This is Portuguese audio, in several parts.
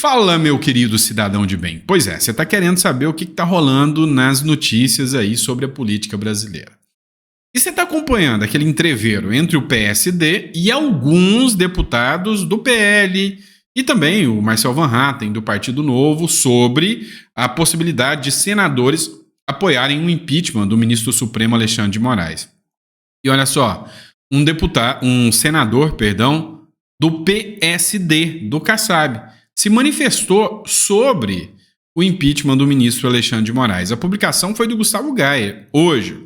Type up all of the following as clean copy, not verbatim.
Fala, meu querido cidadão de bem. Pois é, você está querendo saber o que está rolando nas notícias aí sobre a política brasileira. E você está acompanhando aquele entreveiro entre o PSD e alguns deputados do PL e também o Marcel Van Hatten, do Partido Novo, sobre a possibilidade de senadores apoiarem um impeachment do ministro Supremo Alexandre de Moraes. E olha só, um senador, do PSD, do Kassab, se manifestou sobre o impeachment do ministro Alexandre de Moraes. A publicação foi do Gustavo Gaia, hoje.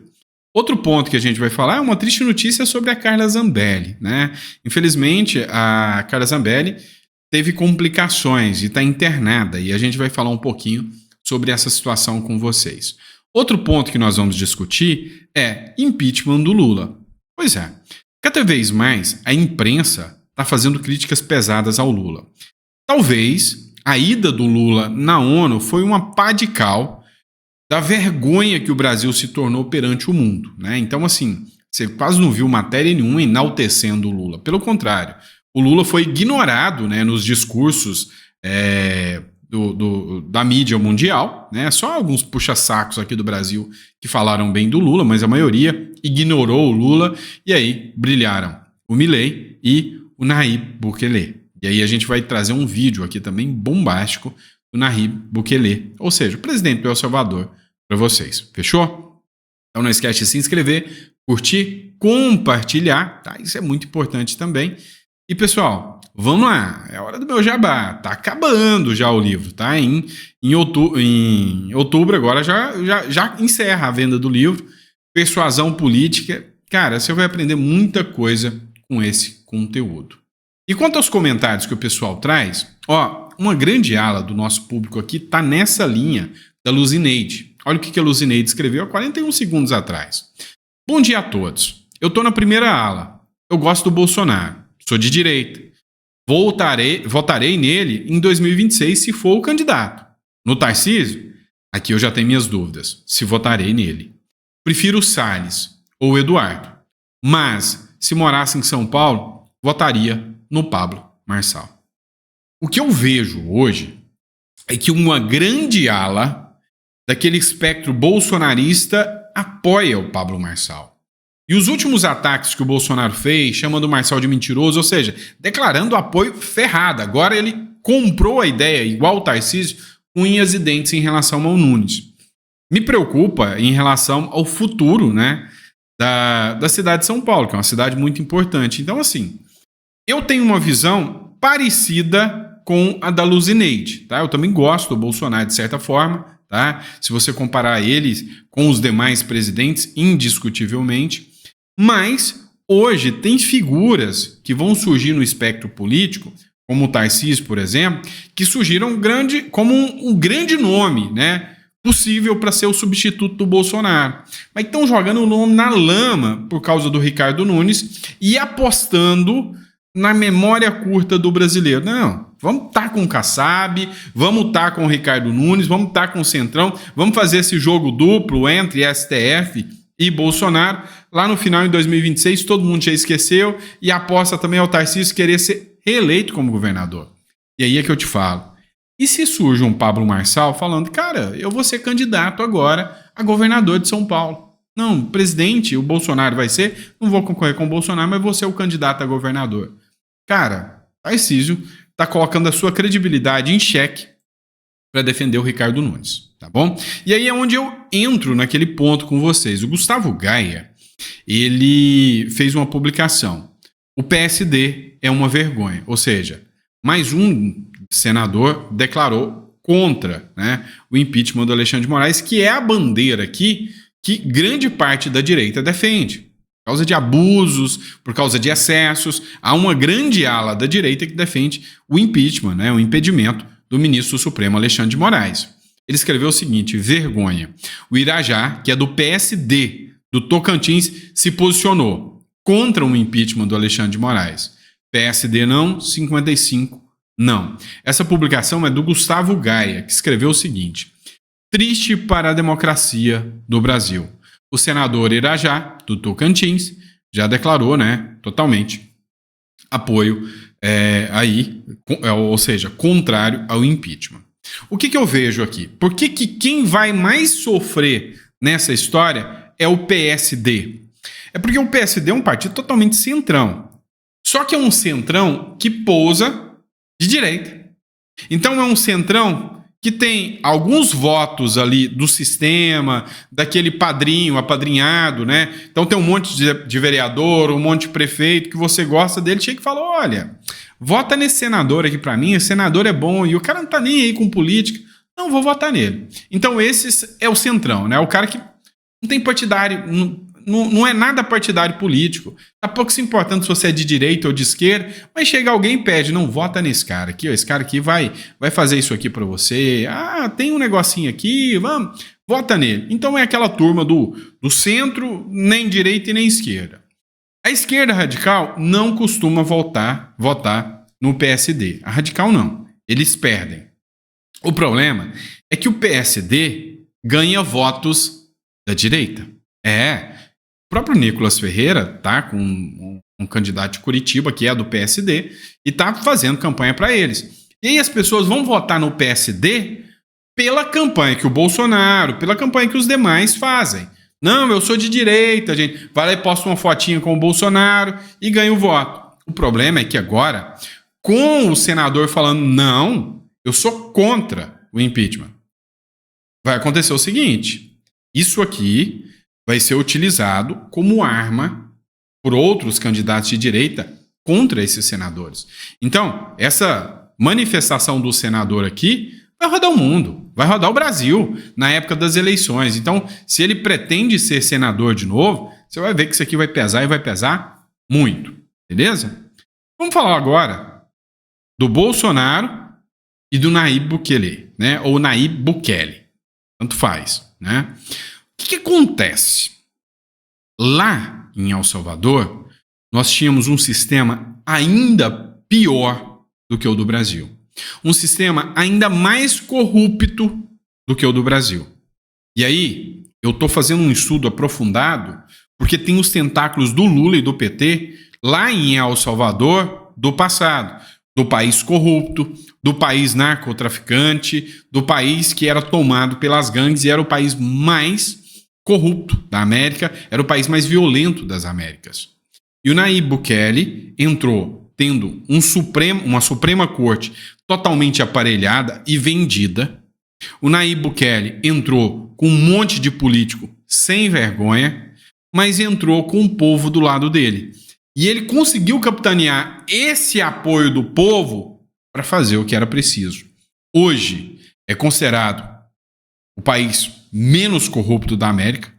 Outro ponto que a gente vai falar é uma triste notícia sobre a Carla Zambelli, né? Infelizmente, a Carla Zambelli teve complicações e está internada, e a gente vai falar um pouquinho sobre essa situação com vocês. Outro ponto que nós vamos discutir é impeachment do Lula. Pois é, cada vez mais a imprensa está fazendo críticas pesadas ao Lula. Talvez a ida do Lula na ONU foi uma pá de cal da vergonha que o Brasil se tornou perante o mundo, né? Então, assim, você quase não viu matéria nenhuma enaltecendo o Lula. Pelo contrário, o Lula foi ignorado, né, nos discursos da mídia mundial, né? Só alguns puxa-sacos aqui do Brasil que falaram bem do Lula, mas a maioria ignorou o Lula e aí brilharam o Milei e o Nayib Bukele. E aí a gente vai trazer um vídeo aqui também bombástico do Nayib Bukele, ou seja, o presidente do El Salvador, para vocês. Fechou? Então não esquece de se inscrever, curtir, compartilhar, tá? Isso é muito importante também. E pessoal, vamos lá, é hora do meu jabá. Tá acabando já o livro, tá? Em outubro agora já encerra a venda do livro. Persuasão Política. Cara, você vai aprender muita coisa com esse conteúdo. E quanto aos comentários que o pessoal traz, uma grande ala do nosso público aqui tá nessa linha da Luzineide. Olha o que a Luzineide escreveu há 41 segundos atrás. Bom dia a todos. Eu tô na primeira ala. Eu gosto do Bolsonaro. Sou de direita. Votarei nele em 2026 se for o candidato. No Tarcísio, aqui eu já tenho minhas dúvidas se votarei nele. Prefiro o Salles ou o Eduardo. Mas, se morasse em São Paulo, votaria no Pablo Marçal. O que eu vejo hoje é que uma grande ala daquele espectro bolsonarista apoia o Pablo Marçal. E os últimos ataques que o Bolsonaro fez, chamando o Marçal de mentiroso, ou seja, declarando apoio ferrado. Agora ele comprou a ideia, igual o Tarcísio, unhas e dentes em relação ao Nunes. Me preocupa em relação ao futuro, né, da cidade de São Paulo, que é uma cidade muito importante. Então, assim, eu tenho uma visão parecida com a da Luzineide, tá? Eu também gosto do Bolsonaro de certa forma, tá? Se você comparar eles com os demais presidentes, indiscutivelmente. Mas hoje tem figuras que vão surgir no espectro político, como o Tarcísio, por exemplo, que surgiram como um grande nome, né, possível para ser o substituto do Bolsonaro. Mas estão jogando o nome na lama por causa do Ricardo Nunes e apostando na memória curta do brasileiro. Não, vamos estar com o Kassab, vamos estar com o Ricardo Nunes, vamos estar com o Centrão, vamos fazer esse jogo duplo entre STF e Bolsonaro. Lá no final, em 2026, todo mundo já esqueceu e aposta também ao Tarcísio querer ser reeleito como governador. E aí é que eu te falo. E se surge um Pablo Marçal falando, cara, eu vou ser candidato agora a governador de São Paulo. Não, presidente, o Bolsonaro vai ser, não vou concorrer com o Bolsonaro, mas vou ser o candidato a governador. Cara, Tarcísio está colocando a sua credibilidade em xeque para defender o Ricardo Nunes, tá bom? E aí é onde eu entro naquele ponto com vocês. O Gustavo Gaia, ele fez uma publicação. O PSD é uma vergonha, ou seja, mais um senador declarou contra, né, o impeachment do Alexandre de Moraes, que é a bandeira aqui que grande parte da direita defende. Por causa de abusos, por causa de excessos, há uma grande ala da direita que defende o impeachment, né, o impedimento do ministro Supremo Alexandre de Moraes. Ele escreveu o seguinte, vergonha. O Irajá, que é do PSD, do Tocantins, se posicionou contra o impeachment do Alexandre de Moraes. PSD não, 55 não. Essa publicação é do Gustavo Gaia, que escreveu o seguinte, triste para a democracia do Brasil. O senador Irajá, do Tocantins, já declarou, né, totalmente apoio ou seja, contrário ao impeachment. O que eu vejo aqui? Por que quem vai mais sofrer nessa história é o PSD? É porque o PSD é um partido totalmente centrão. Só que é um centrão que pousa de direita. Então é um centrão que tem alguns votos ali do sistema, daquele padrinho, apadrinhado, né? Então tem um monte de vereador, um monte de prefeito que você gosta dele, chega e fala, olha, vota nesse senador aqui pra mim, esse senador é bom, e o cara não tá nem aí com política, não, vou votar nele. Então esse é o centrão, né? O cara que não tem partidário, não é nada partidário político. Tá pouco se importando se você é de direita ou de esquerda, mas chega alguém e pede, não, vota nesse cara aqui, ó, esse cara aqui vai fazer isso aqui pra você. Ah, tem um negocinho aqui, vamos, vota nele. Então é aquela turma do centro, nem direita e nem esquerda. A esquerda radical não costuma votar no PSD. A radical não, eles perdem. O problema é que o PSD ganha votos da direita. O próprio Nicolas Ferreira tá com um candidato de Curitiba, que é do PSD, e tá fazendo campanha para eles. E aí as pessoas vão votar no PSD pela campanha que o Bolsonaro, pela campanha que os demais fazem. Não, eu sou de direita, gente. Vai lá e posta uma fotinha com o Bolsonaro e ganha o voto. O problema é que agora, com o senador falando, não, eu sou contra o impeachment, vai acontecer o seguinte, isso aqui vai ser utilizado como arma por outros candidatos de direita contra esses senadores. Então, essa manifestação do senador aqui vai rodar o mundo, vai rodar o Brasil na época das eleições. Então, se ele pretende ser senador de novo, você vai ver que isso aqui vai pesar e vai pesar muito, beleza? Vamos falar agora do Bolsonaro e do Nayib Bukele, né? Ou Nayib Bukele, tanto faz, né? O que acontece? Lá em El Salvador, nós tínhamos um sistema ainda pior do que o do Brasil. Um sistema ainda mais corrupto do que o do Brasil. E aí, eu estou fazendo um estudo aprofundado, porque tem os tentáculos do Lula e do PT lá em El Salvador do passado. Do país corrupto, do país narcotraficante, do país que era tomado pelas gangues e era o país mais corrupto da América, era o país mais violento das Américas. E o Nayib Bukele entrou tendo uma Suprema Corte totalmente aparelhada e vendida. O Nayib Bukele entrou com um monte de político sem vergonha, mas entrou com o povo do lado dele. E ele conseguiu capitanear esse apoio do povo para fazer o que era preciso. Hoje é considerado o país menos corrupto da América,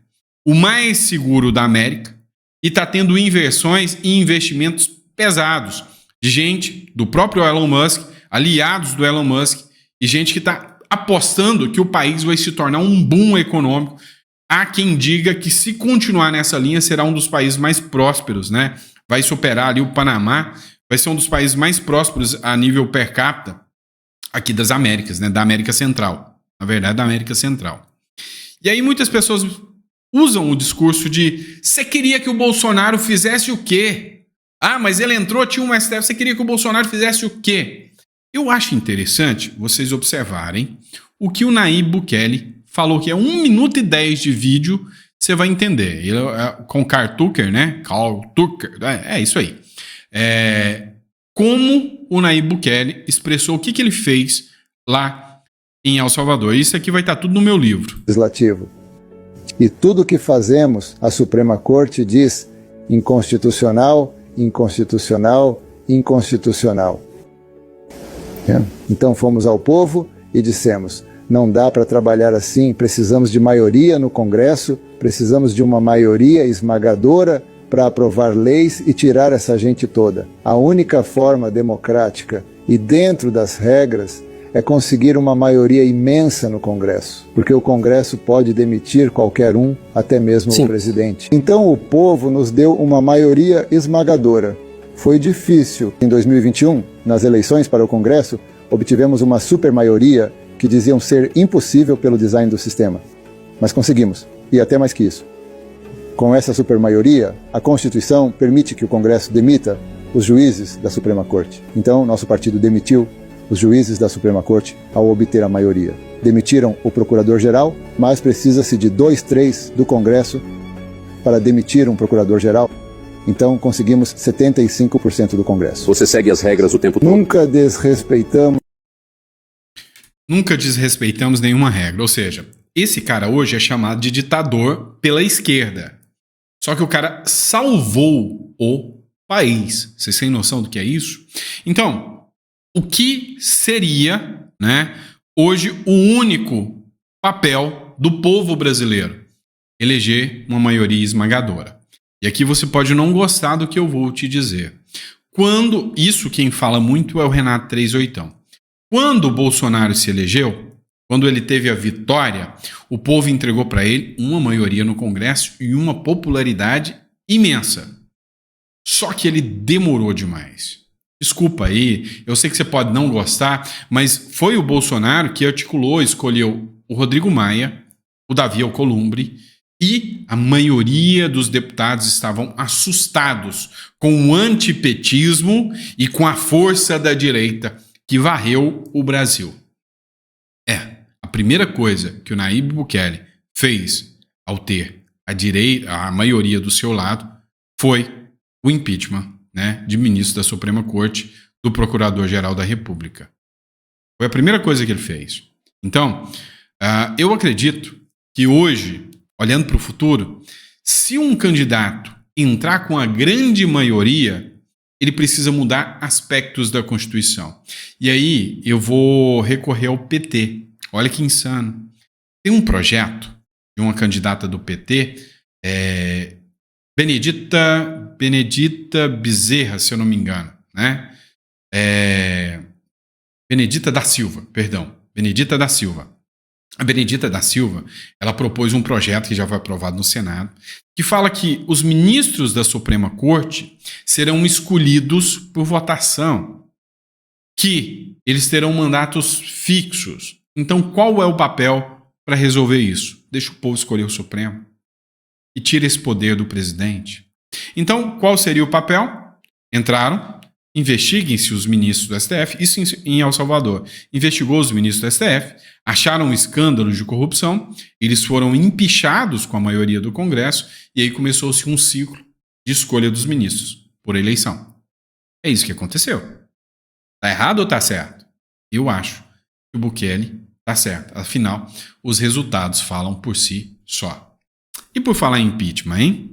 o mais seguro da América, e está tendo inversões e investimentos pesados de gente do próprio Elon Musk, aliados do Elon Musk, e gente que está apostando que o país vai se tornar um boom econômico. Há quem diga que, se continuar nessa linha, será um dos países mais prósperos, né? Vai superar ali o Panamá, vai ser um dos países mais prósperos a nível per capita aqui das Américas, né? Da América Central. Na verdade, da América Central. E aí muitas pessoas usam o discurso de você queria que o Bolsonaro fizesse o quê? Ah, mas ele entrou, tinha um STF, você queria que o Bolsonaro fizesse o quê? Eu acho interessante vocês observarem o que o Nayib Bukele falou, que é 1 minuto e 10 de vídeo, você vai entender. Ele, com Carl Tucker, né? Carl Tucker, é isso aí. Como o Nayib Bukele expressou o que ele fez lá em El Salvador. Isso aqui vai estar tudo no meu livro. Legislativo. E tudo que fazemos, a Suprema Corte diz inconstitucional, inconstitucional, inconstitucional. Então fomos ao povo e dissemos, não dá para trabalhar assim, precisamos de maioria no Congresso, precisamos de uma maioria esmagadora para aprovar leis e tirar essa gente toda. A única forma democrática e dentro das regras é conseguir uma maioria imensa no Congresso, porque o Congresso pode demitir qualquer um, até mesmo o presidente. Então o povo nos deu uma maioria esmagadora. Foi difícil. Em 2021, nas eleições para o Congresso, obtivemos uma supermaioria que diziam ser impossível pelo design do sistema. Mas conseguimos, e até mais que isso. Com essa supermaioria, a Constituição permite que o Congresso demita os juízes da Suprema Corte. Então, nosso partido demitiu os juízes da Suprema Corte ao obter a maioria. Demitiram o procurador-geral, mas precisa-se de 2/3 do Congresso para demitir um procurador-geral. Então, conseguimos 75% do Congresso. Você segue as regras o tempo todo? Nunca desrespeitamos nenhuma regra. Ou seja, esse cara hoje é chamado de ditador pela esquerda. Só que o cara salvou o país. Vocês têm noção do que é isso? Então, o que seria, né, hoje o único papel do povo brasileiro? Eleger uma maioria esmagadora. E aqui você pode não gostar do que eu vou te dizer. Quem fala muito é o Renato 38. Quando o Bolsonaro se elegeu, quando ele teve a vitória, o povo entregou para ele uma maioria no Congresso e uma popularidade imensa. Só que ele demorou demais. Desculpa aí, eu sei que você pode não gostar, mas foi o Bolsonaro que articulou, escolheu o Rodrigo Maia, o Davi Alcolumbre, e a maioria dos deputados estavam assustados com o antipetismo e com a força da direita que varreu o Brasil. A primeira coisa que o Nayib Bukele fez ao ter a maioria do seu lado foi o impeachment, né, de ministro da Suprema Corte, do Procurador-Geral da República. Foi a primeira coisa que ele fez. Então, eu acredito que hoje, olhando para o futuro, se um candidato entrar com a grande maioria, ele precisa mudar aspectos da Constituição. E aí eu vou recorrer ao PT. Olha que insano. Tem um projeto de uma candidata do PT, Benedita Bezerra, se eu não me engano, né? Benedita da Silva. A Benedita da Silva, ela propôs um projeto que já foi aprovado no Senado, que fala que os ministros da Suprema Corte serão escolhidos por votação, que eles terão mandatos fixos. Então, qual é o papel para resolver isso? Deixa o povo escolher o Supremo e tira esse poder do presidente. Então, qual seria o papel? Entraram, investiguem-se os ministros do STF, isso em El Salvador. Investigou os ministros do STF, acharam escândalos de corrupção, eles foram empichados com a maioria do Congresso e aí começou-se um ciclo de escolha dos ministros por eleição. É isso que aconteceu. Tá errado ou tá certo? Eu acho que o Bukele tá certo. Afinal, os resultados falam por si só. E por falar em impeachment, hein?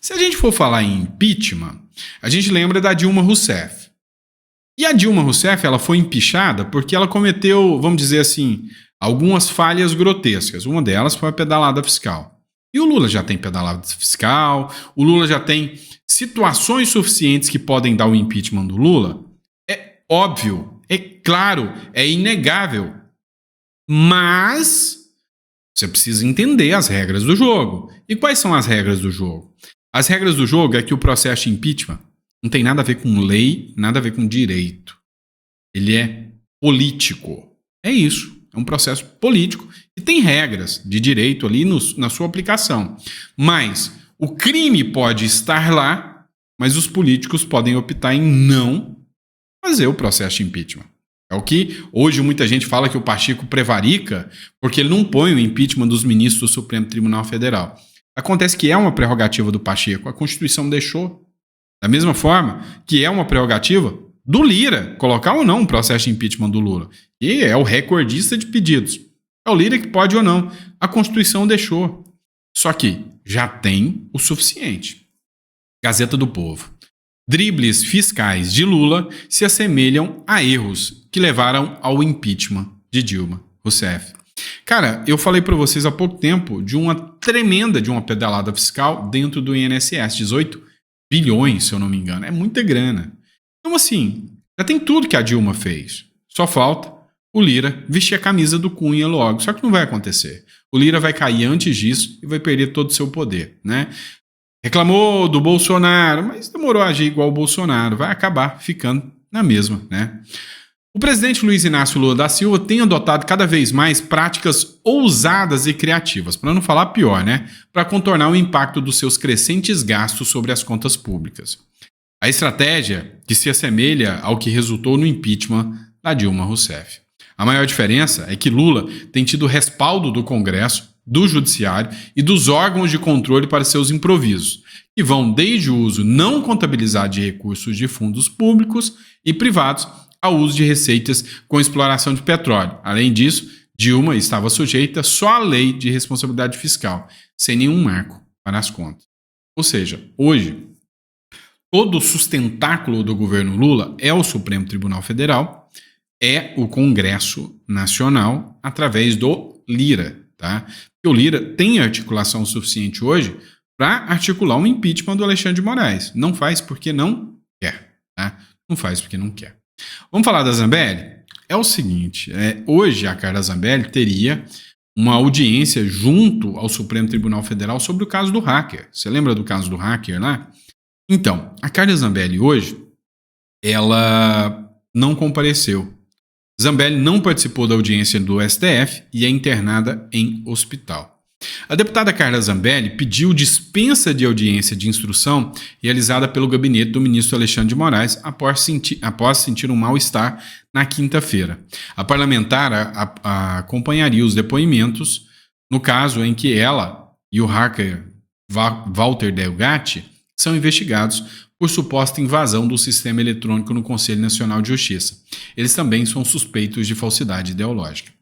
Se a gente for falar em impeachment, a gente lembra da Dilma Rousseff. E a Dilma Rousseff, ela foi empichada porque ela cometeu, vamos dizer assim, algumas falhas grotescas. Uma delas foi a pedalada fiscal. E o Lula já tem pedalada fiscal, o Lula já tem situações suficientes que podem dar o impeachment do Lula. É óbvio, é claro, é inegável. Mas você precisa entender as regras do jogo. E quais são as regras do jogo? As regras do jogo é que o processo de impeachment não tem nada a ver com lei, nada a ver com direito. Ele é político. É isso. É um processo político e tem regras de direito ali na sua aplicação. Mas o crime pode estar lá, mas os políticos podem optar em não fazer o processo de impeachment. É o que hoje muita gente fala que o Pacheco prevarica porque ele não põe o impeachment dos ministros do Supremo Tribunal Federal. Acontece que é uma prerrogativa do Pacheco, a Constituição deixou. Da mesma forma que é uma prerrogativa do Lira colocar ou não um processo de impeachment do Lula. E é o recordista de pedidos. É o Lira que pode ou não. A Constituição deixou. Só que já tem o suficiente. Gazeta do Povo. Dribles fiscais de Lula se assemelham a erros que levaram ao impeachment de Dilma Rousseff. Cara, eu falei para vocês há pouco tempo de uma pedalada fiscal dentro do INSS, 18 bilhões, se eu não me engano. É muita grana. Então, assim, já tem tudo que a Dilma fez. Só falta o Lira vestir a camisa do Cunha logo. Só que não vai acontecer. O Lira vai cair antes disso e vai perder todo o seu poder, né? Reclamou do Bolsonaro, mas demorou a agir igual o Bolsonaro. Vai acabar ficando na mesma, né? O presidente Luiz Inácio Lula da Silva tem adotado cada vez mais práticas ousadas e criativas, para não falar pior, né? Para contornar o impacto dos seus crescentes gastos sobre as contas públicas. A estratégia que se assemelha ao que resultou no impeachment da Dilma Rousseff. A maior diferença é que Lula tem tido respaldo do Congresso, do Judiciário e dos órgãos de controle para seus improvisos, que vão desde o uso não contabilizado de recursos de fundos públicos e privados ao uso de receitas com exploração de petróleo. Além disso, Dilma estava sujeita só à lei de responsabilidade fiscal, sem nenhum marco para as contas. Ou seja, hoje, todo o sustentáculo do governo Lula é o Supremo Tribunal Federal, é o Congresso Nacional, através do Lira. Tá? E o Lira tem articulação suficiente hoje para articular um impeachment do Alexandre de Moraes. Não faz porque não quer. Tá? Não faz porque não quer. Vamos falar da Zambelli? É o seguinte, hoje a Carla Zambelli teria uma audiência junto ao Supremo Tribunal Federal sobre o caso do hacker. Você lembra do caso do hacker lá? Então, a Carla Zambelli hoje, ela não compareceu. Zambelli não participou da audiência do STF e é internada em hospital. A deputada Carla Zambelli pediu dispensa de audiência de instrução realizada pelo gabinete do ministro Alexandre de Moraes após sentir um mal-estar na quinta-feira. A parlamentar acompanharia os depoimentos no caso em que ela e o hacker Walter Delgatti são investigados por suposta invasão do sistema eletrônico no Conselho Nacional de Justiça. Eles também são suspeitos de falsidade ideológica.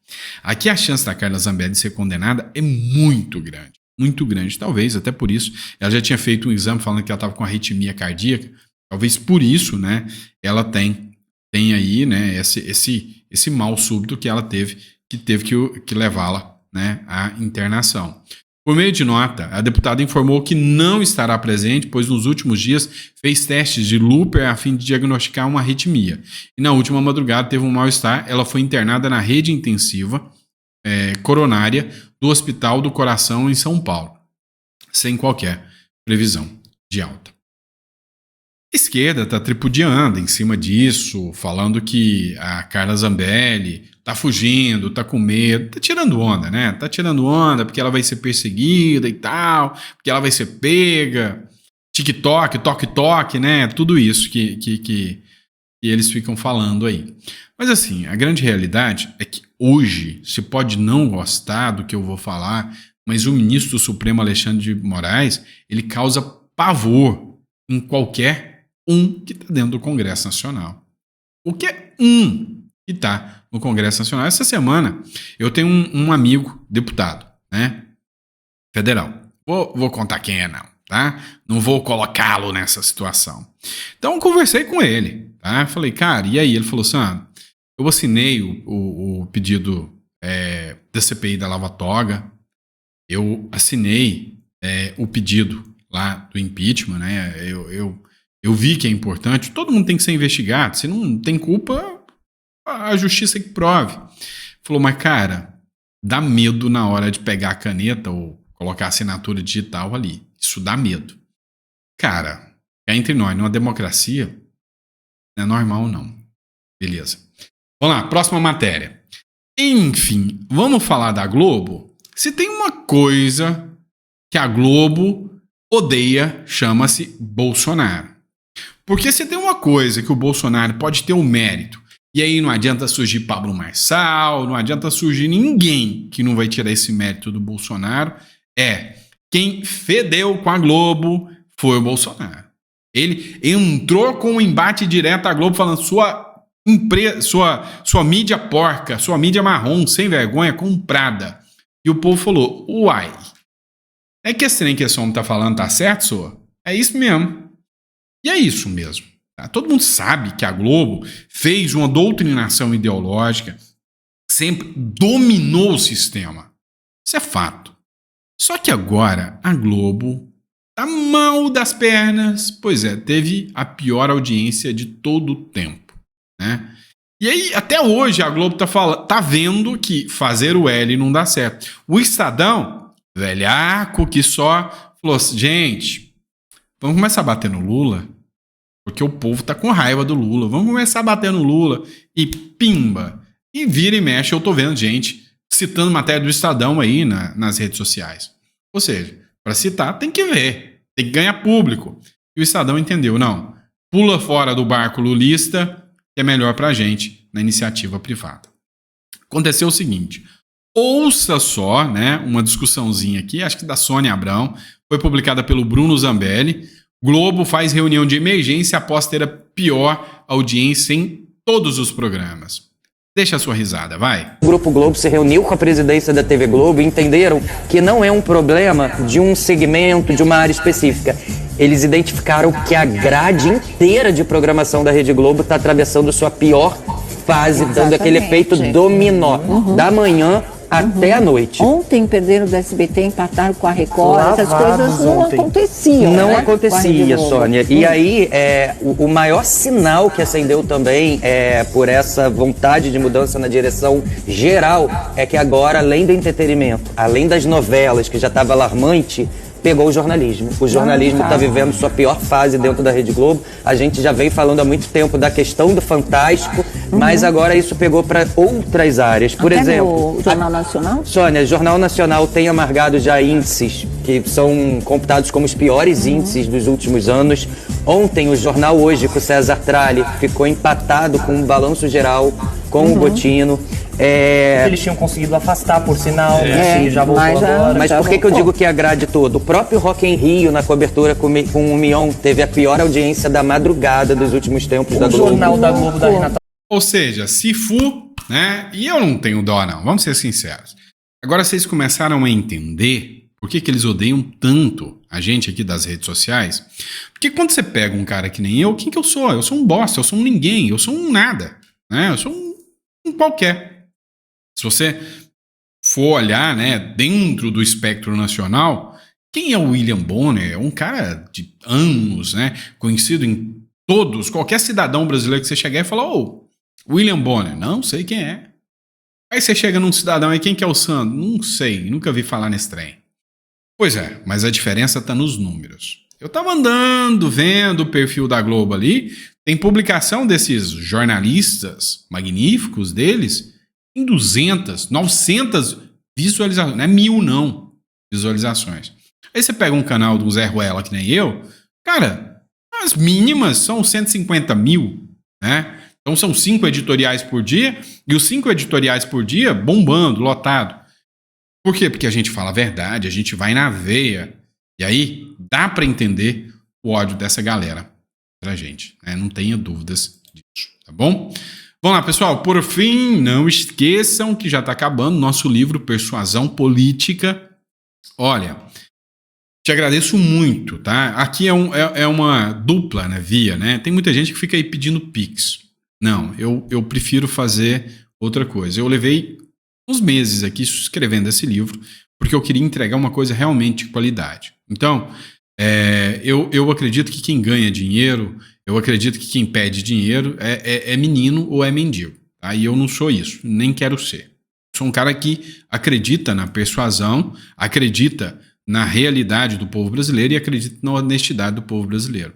Aqui a chance da Carla Zambelli ser condenada é muito grande. Muito grande. Talvez, até por isso, ela já tinha feito um exame falando que ela estava com arritmia cardíaca. Talvez por isso, né, ela tem aí, né, esse mal súbito que ela teve que levá-la, né, à internação. Por meio de nota, a deputada informou que não estará presente, pois nos últimos dias fez testes de Looper a fim de diagnosticar uma arritmia. E na última madrugada teve um mal-estar, ela foi internada na rede intensiva coronária do Hospital do Coração em São Paulo, sem qualquer previsão de alta. A esquerda está tripudiando em cima disso, falando que a Carla Zambelli tá fugindo, tá com medo, tá tirando onda, né? Tá tirando onda porque ela vai ser perseguida e tal, porque ela vai ser pega, TikTok, toque, né? Tudo isso que eles ficam falando aí. Mas assim, a grande realidade é que hoje, se pode não gostar do que eu vou falar, mas o ministro do Supremo Alexandre de Moraes, ele causa pavor em qualquer que está dentro do Congresso Nacional. Qualquer que está no Congresso Nacional. Essa semana eu tenho um amigo deputado, né, federal. Vou contar quem é não, tá? Não vou colocá-lo nessa situação. Então eu conversei com ele, tá? Falei, cara, e aí? Ele falou assim, eu assinei o pedido da CPI da Lava Toga, eu assinei o pedido lá do impeachment, né? Eu vi que é importante, todo mundo tem que ser investigado, se não tem culpa, a justiça que prove. Falou, mas cara, dá medo na hora de pegar a caneta ou colocar a assinatura digital ali. Isso dá medo. Cara, entre nós, numa democracia, não é normal não. Beleza. Vamos lá, próxima matéria. Enfim, vamos falar da Globo? Se tem uma coisa que a Globo odeia, chama-se Bolsonaro. Porque se tem uma coisa que o Bolsonaro pode ter um mérito, e aí não adianta surgir Pablo Marçal, não adianta surgir ninguém que não vai tirar esse mérito do Bolsonaro, quem fedeu com a Globo foi o Bolsonaro. Ele entrou com um embate direto à Globo falando sua mídia porca, sua mídia marrom, sem vergonha, comprada. E o povo falou, uai, é que esse trem que esse homem tá falando tá certo, senhor? É isso mesmo. E é isso mesmo. Tá? Todo mundo sabe que a Globo fez uma doutrinação ideológica, sempre dominou o sistema. Isso é fato. Só que agora a Globo tá mal das pernas. Pois teve a pior audiência de todo o tempo. Né? E aí, até hoje, a Globo tá vendo que fazer o L não dá certo. O Estadão, velhaco que só, falou assim, gente, vamos começar a bater no Lula? Porque o povo tá com raiva do Lula. Vamos começar a bater no Lula. E pimba. E vira e mexe, eu tô vendo gente citando matéria do Estadão aí nas redes sociais. Ou seja, para citar tem que ver. Tem que ganhar público. E o Estadão entendeu, não. Pula fora do barco lulista, que é melhor pra gente na iniciativa privada. Aconteceu o seguinte. Ouça só, né, uma discussãozinha aqui, acho que da Sônia Abrão, foi publicada pelo Bruno Zambelli. Globo faz reunião de emergência após ter a pior audiência em todos os programas. Deixa a sua risada, vai. O Grupo Globo se reuniu com a presidência da TV Globo e entenderam que não é um problema de um segmento, de uma área específica. Eles identificaram que a grade inteira de programação da Rede Globo está atravessando sua pior fase, dando aquele efeito dominó, da manhã até a noite. Ontem perderam do SBT, empataram com a Record, essas coisas não aconteciam. Não, né? acontecia, Sônia. E aí, o maior sinal que acendeu também por essa vontade de mudança na direção geral é que agora, além do entretenimento, além das novelas, que já estava alarmante, pegou o jornalismo. O jornalismo está vivendo sua pior fase dentro da Rede Globo. A gente já vem falando há muito tempo da questão do fantástico, mas agora isso pegou para outras áreas. Por Até exemplo, no Jornal Nacional? Sônia, o Jornal Nacional tem amargado já índices que são computados como os piores índices dos últimos anos. Ontem, o Jornal Hoje, com o César Tralli, ficou empatado com o Balanço Geral, com o Botino. Eles tinham conseguido afastar, por sinal, né? Já voltou agora. Mas por que eu digo que é a grade toda? O próprio Rock in Rio, na cobertura com o Mion, teve a pior audiência da madrugada dos últimos tempos da O Globo. Jornal da Globo da Renata. Ou seja, Sifu, né? E eu não tenho dó, não. Vamos ser sinceros. Agora vocês começaram a entender por que eles odeiam tanto a gente aqui das redes sociais. Porque quando você pega um cara que nem eu, quem que eu sou? Eu sou um bosta, eu sou um ninguém, eu sou um nada, né? Eu sou um qualquer. Se você for olhar, né, dentro do espectro nacional, quem é o William Bonner? É um cara de anos, né, conhecido em todos, qualquer cidadão brasileiro que você chegar e falar, ô, William Bonner, não sei quem é. Aí você chega num cidadão e quem que é o Sandro? Não sei, nunca vi falar nesse trem. Pois é, mas a diferença está nos números. Eu estava andando, vendo o perfil da Globo ali, tem publicação desses jornalistas magníficos deles em 200, 900 visualizações, não é 1000 não, visualizações. Aí você pega um canal do Zé Ruela que nem eu, cara, as mínimas são 150 mil, né? Então são 5 editoriais por dia, e os 5 editoriais por dia bombando, lotado. Por quê? Porque a gente fala a verdade, a gente vai na veia, e aí dá para entender o ódio dessa galera pra gente, né? Não tenha dúvidas disso, tá bom? Vamos lá, pessoal. Por fim, não esqueçam que já está acabando nosso livro Persuasão Política. Olha, te agradeço muito, tá? Aqui é uma dupla, né, via, né? Tem muita gente que fica aí pedindo Pix. Não, eu prefiro fazer outra coisa. Eu levei uns meses aqui escrevendo esse livro porque eu queria entregar uma coisa realmente de qualidade. Então, eu acredito que quem ganha dinheiro, eu acredito que quem pede dinheiro é menino ou é mendigo. Tá? E eu não sou isso, nem quero ser. Sou um cara que acredita na persuasão, acredita na realidade do povo brasileiro e acredita na honestidade do povo brasileiro.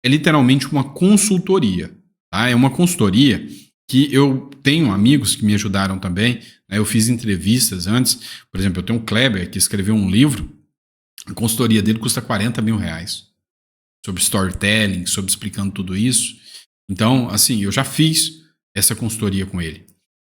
É literalmente uma consultoria. Tá? É uma consultoria que eu tenho amigos que me ajudaram também. Né? Eu fiz entrevistas antes. Por exemplo, eu tenho um Kleber que escreveu um livro. A consultoria dele custa R$40 mil. Sobre storytelling, sobre explicando tudo isso. Então, assim, eu já fiz essa consultoria com ele.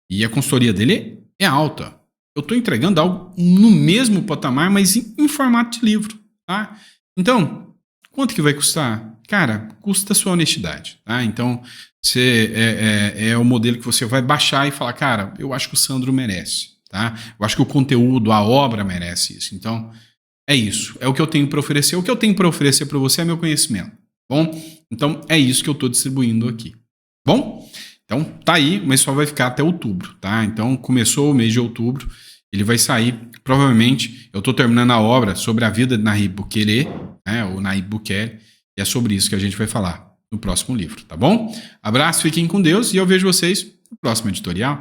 E a consultoria dele é alta. Eu estou entregando algo no mesmo patamar, mas em formato de livro. Tá? Então, quanto que vai custar? Cara, custa a sua honestidade. Tá? Então, você é o modelo que você vai baixar e falar, cara, eu acho que o Sandro merece. Tá? Eu acho que o conteúdo, a obra merece isso. Então, é isso. É o que eu tenho para oferecer. O que eu tenho para oferecer para você é meu conhecimento. Bom? Então, é isso que eu estou distribuindo aqui. Bom? Então, tá aí, mas só vai ficar até outubro, tá? Então, começou o mês de outubro, ele vai sair, provavelmente, eu estou terminando a obra sobre a vida de Nayib Bukele, né, o Nayib Bukele, e é sobre isso que a gente vai falar no próximo livro, tá bom? Abraço, fiquem com Deus e eu vejo vocês no próximo editorial.